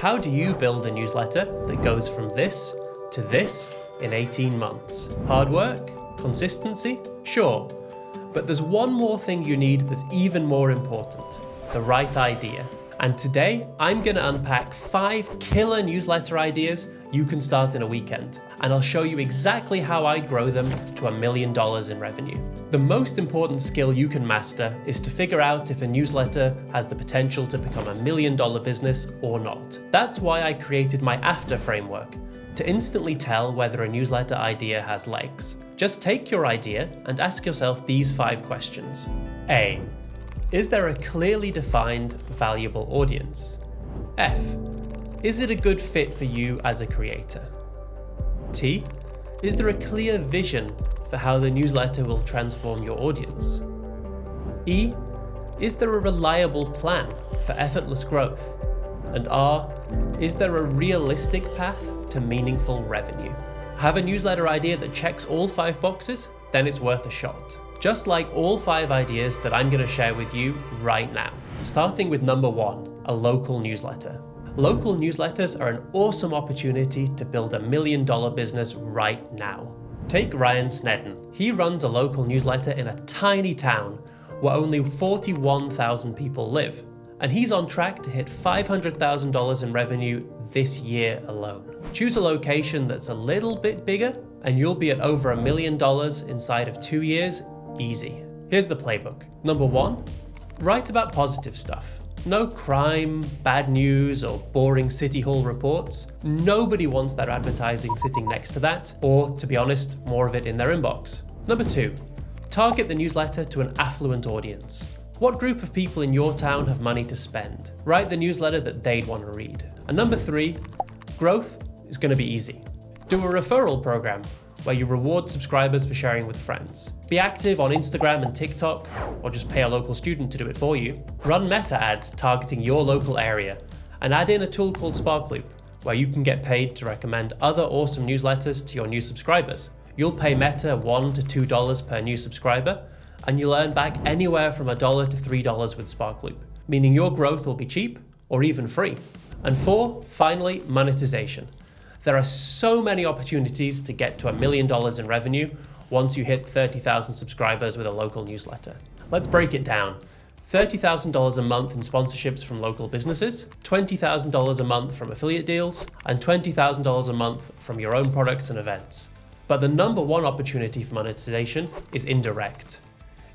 how do you build a newsletter that goes from this to this in 18 months? Hard work? Consistency? Sure. But there's one more thing you need that's even more important: the right idea. And today, I'm going to unpack 5 killer newsletter ideas you can start in a weekend. And I'll show you exactly how I'd grow them to $1 million in revenue. The most important skill you can master is to figure out if a newsletter has the potential to become $1 million business or not. That's why I created my AFTER framework, to instantly tell whether a newsletter idea has legs. Just take your idea and ask yourself these 5 questions. A. Is there a clearly defined, valuable audience? F. Is it a good fit for you as a creator? T. Is there a clear vision for how the newsletter will transform your audience? E. Is there a reliable plan for effortless growth? And R. Is there a realistic path to meaningful revenue? Have a newsletter idea that checks all 5 boxes? Then it's worth a shot. Just like all 5 ideas that I'm going to share with you right now. Starting with number 1, a local newsletter. Local newsletters are an awesome opportunity to build $1 million business right now. Take Ryan Snedden. He runs a local newsletter in a tiny town where only 41,000 people live. And he's on track to hit $500,000 in revenue this year alone. Choose a location that's a little bit bigger and you'll be at over $1 million inside of 2 years, easy. Here's the playbook. Number 1, write about positive stuff. No crime, bad news, or boring City Hall reports. Nobody wants their advertising sitting next to that, or to be honest, more of it in their inbox. Number 2, target the newsletter to an affluent audience. What group of people in your town have money to spend? Write the newsletter that they'd want to read. And number 3, growth is going to be easy. Do a referral program where you reward subscribers for sharing with friends. Be active on Instagram and TikTok, or just pay a local student to do it for you. Run meta ads targeting your local area, and add in a tool called Sparkloop, where you can get paid to recommend other awesome newsletters to your new subscribers. You'll pay Meta $1 to $2 per new subscriber, and you'll earn back anywhere from $1 to $3 with Sparkloop, meaning your growth will be cheap or even free. And 4, finally, monetization. There are so many opportunities to get to $1 million in revenue once you hit 30,000 subscribers with a local newsletter. Let's break it down. $30,000 a month in sponsorships from local businesses, $20,000 a month from affiliate deals, and $20,000 a month from your own products and events. But the number 1 opportunity for monetization is indirect.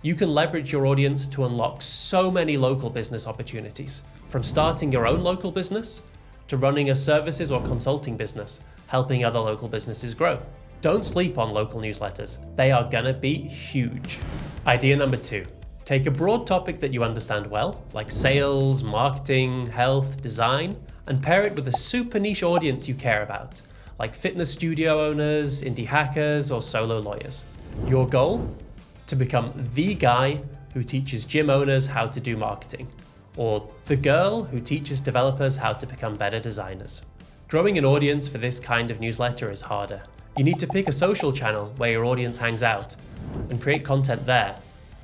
You can leverage your audience to unlock so many local business opportunities, from starting your own local business to running a services or consulting business, helping other local businesses grow. Don't sleep on local newsletters. They are gonna be huge. Idea number 2, take a broad topic that you understand well, like sales, marketing, health, design, and pair it with a super niche audience you care about, like fitness studio owners, indie hackers, or solo lawyers. Your goal? To become the guy who teaches gym owners how to do marketing, or the girl who teaches developers how to become better designers. Growing an audience for this kind of newsletter is harder. You need to pick a social channel where your audience hangs out and create content there.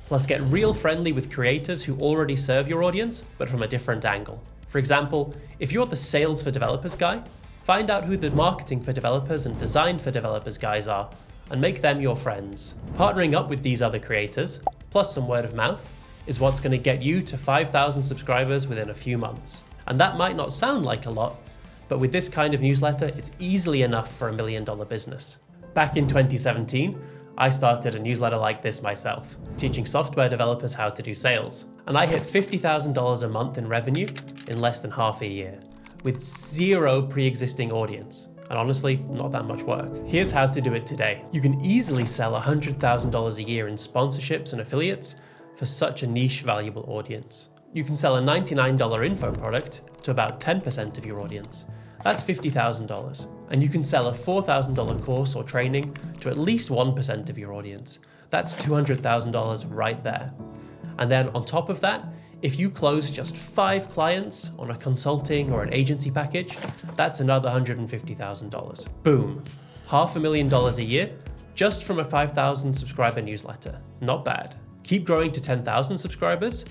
Plus, get real friendly with creators who already serve your audience, but from a different angle. For example, if you're the sales for developers guy, find out who the marketing for developers and design for developers guys are, and make them your friends. Partnering up with these other creators, plus some word of mouth, is what's going to get you to 5,000 subscribers within a few months. And that might not sound like a lot, but with this kind of newsletter, it's easily enough for $1 million business. Back in 2017, I started a newsletter like this myself, teaching software developers how to do sales. And I hit $50,000 a month in revenue in less than half a year, with 0 pre-existing audience. And honestly, not that much work. Here's how to do it today. You can easily sell $100,000 a year in sponsorships and affiliates for such a niche, valuable audience. You can sell a $99 info product to about 10% of your audience. That's $50,000. And you can sell a $4,000 course or training to at least 1% of your audience. That's $200,000 right there. And then on top of that, if you close just 5 clients on a consulting or an agency package, that's another $150,000. Boom. $500,000 a year just from a 5,000 subscriber newsletter. Not bad. Keep growing to 10,000 subscribers,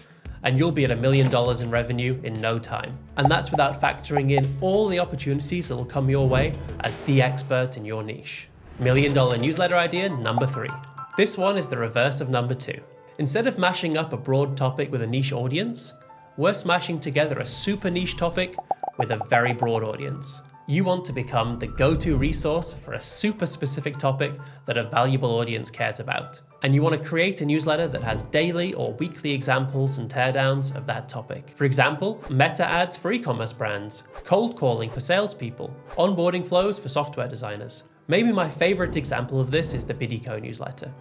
and you'll be at $1 million in revenue in no time. And that's without factoring in all the opportunities that will come your way as the expert in your niche. $1 million newsletter idea number 3. This one is the reverse of number 2. Instead of mashing up a broad topic with a niche audience, we're smashing together a super niche topic with a very broad audience. You want to become the go-to resource for a super specific topic that a valuable audience cares about. And you want to create a newsletter that has daily or weekly examples and teardowns of that topic. For example, meta ads for e-commerce brands, cold calling for salespeople, onboarding flows for software designers. Maybe my favorite example of this is the Bidico newsletter.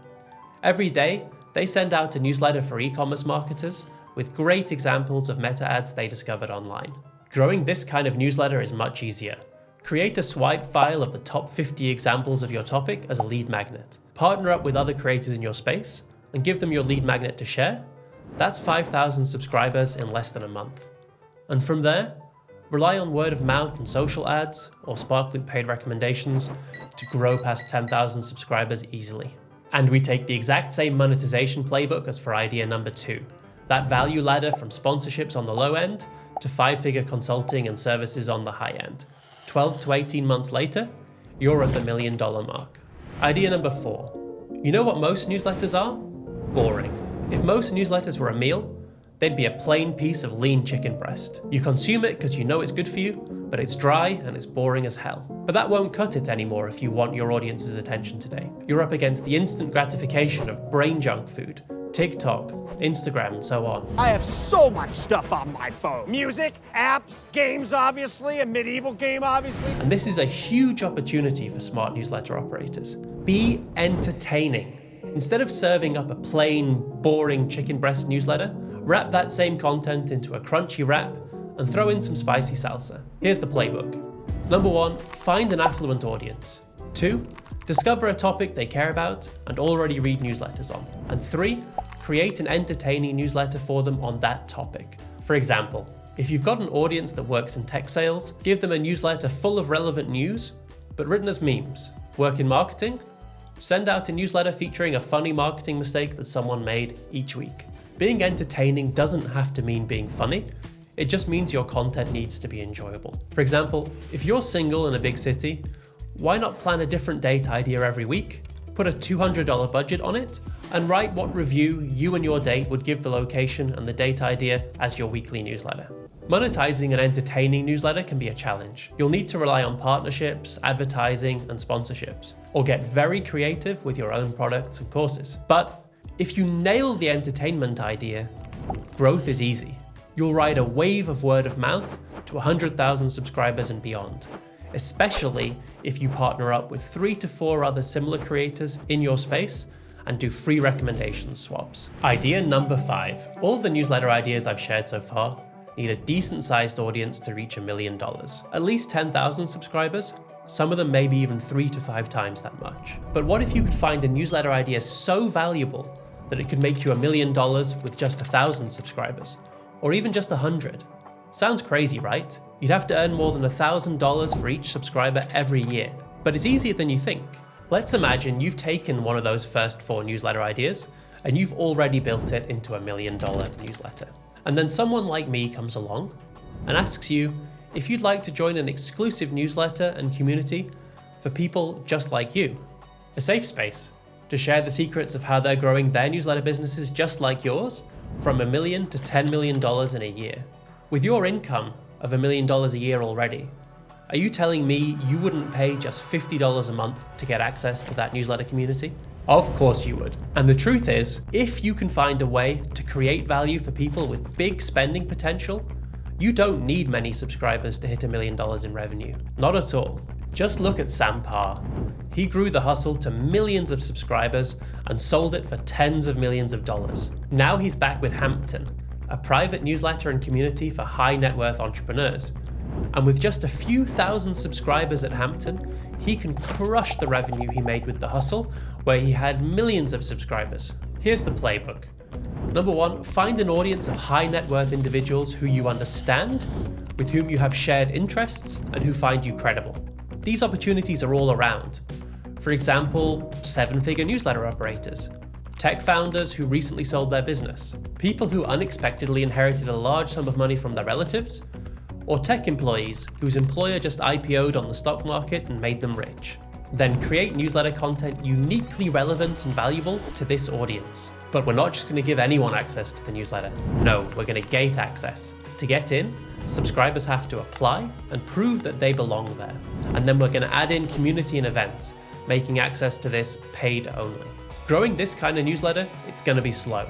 Every day, they send out a newsletter for e-commerce marketers with great examples of meta ads they discovered online. Growing this kind of newsletter is much easier. Create a swipe file of the top 50 examples of your topic as a lead magnet. Partner up with other creators in your space and give them your lead magnet to share. That's 5,000 subscribers in less than a month. And from there, rely on word of mouth and social ads or Sparkloop paid recommendations to grow past 10,000 subscribers easily. And we take the exact same monetization playbook as for idea number 2. That value ladder from sponsorships on the low end to 5-figure consulting and services on the high end. 12 to 18 months later, you're at the $1 million mark. Idea number 4. You know what most newsletters are? Boring. If most newsletters were a meal, they'd be a plain piece of lean chicken breast. You consume it because you know it's good for you, but it's dry and it's boring as hell. But that won't cut it anymore if you want your audience's attention today. You're up against the instant gratification of brain junk food, TikTok, Instagram, and so on. I have so much stuff on my phone. Music, apps, games obviously, a medieval game obviously. And this is a huge opportunity for smart newsletter operators. Be entertaining. Instead of serving up a plain, boring chicken breast newsletter, wrap that same content into a crunchy wrap and throw in some spicy salsa. Here's the playbook. Number 1, find an affluent audience. 2, discover a topic they care about and already read newsletters on. And 3, create an entertaining newsletter for them on that topic. For example, if you've got an audience that works in tech sales, give them a newsletter full of relevant news, but written as memes. Work in marketing? Send out a newsletter featuring a funny marketing mistake that someone made each week. Being entertaining doesn't have to mean being funny. It just means your content needs to be enjoyable. For example, if you're single in a big city, why not plan a different date idea every week, put a $200 budget on it, and write what review you and your date would give the location and the date idea as your weekly newsletter. Monetizing an entertaining newsletter can be a challenge. You'll need to rely on partnerships, advertising, and sponsorships, or get very creative with your own products and courses. But if you nail the entertainment idea, growth is easy. You'll ride a wave of word of mouth to 100,000 subscribers and beyond, especially if you partner up with 3 to 4 other similar creators in your space and do free recommendation swaps. Idea number 5. All the newsletter ideas I've shared so far need a decent sized audience to reach $1 million. At least 10,000 subscribers, some of them maybe even 3 to 5 times that much. But what if you could find a newsletter idea so valuable that it could make you $1 million with just 1,000 subscribers? Or even just 100? Sounds crazy, right? You'd have to earn more than $1,000 for each subscriber every year. But it's easier than you think. Let's imagine you've taken one of those first 4 newsletter ideas and you've already built it into $1 million newsletter. And then someone like me comes along and asks you if you'd like to join an exclusive newsletter and community for people just like you. A safe space to share the secrets of how they're growing their newsletter businesses just like yours from $1 million to $10 million in a year. With your income of $1 million a year already, are you telling me you wouldn't pay just $50 a month to get access to that newsletter community? Of course you would. And the truth is, if you can find a way to create value for people with big spending potential, you don't need many subscribers to hit $1 million in revenue. Not at all. Just look at Sam Parr. He grew The Hustle to millions of subscribers and sold it for tens of millions of dollars. Now he's back with Hampton, a private newsletter and community for high net worth entrepreneurs. And with just a few thousand subscribers at Hampton, he can crush the revenue he made with The Hustle, where he had millions of subscribers. Here's the playbook. Number 1, find an audience of high net worth individuals who you understand, with whom you have shared interests, and who find you credible. These opportunities are all around. For example, 7-figure newsletter operators, tech founders who recently sold their business, people who unexpectedly inherited a large sum of money from their relatives, or tech employees whose employer just IPO'd on the stock market and made them rich. Then create newsletter content uniquely relevant and valuable to this audience. But we're not just going to give anyone access to the newsletter. No, we're going to gate access. To get in, subscribers have to apply and prove that they belong there. And then we're going to add in community and events, making access to this paid only. Growing this kind of newsletter, it's going to be slow.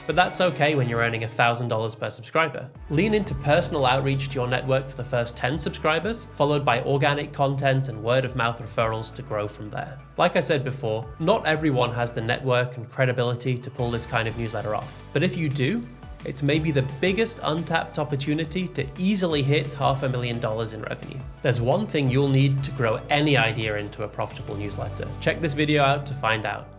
But that's okay when you're earning $1,000 per subscriber. Lean into personal outreach to your network for the first 10 subscribers, followed by organic content and word-of-mouth referrals to grow from there. Like I said before, not everyone has the network and credibility to pull this kind of newsletter off. But if you do, it's maybe the biggest untapped opportunity to easily hit $500,000 in revenue. There's one thing you'll need to grow any idea into a profitable newsletter. Check this video out to find out.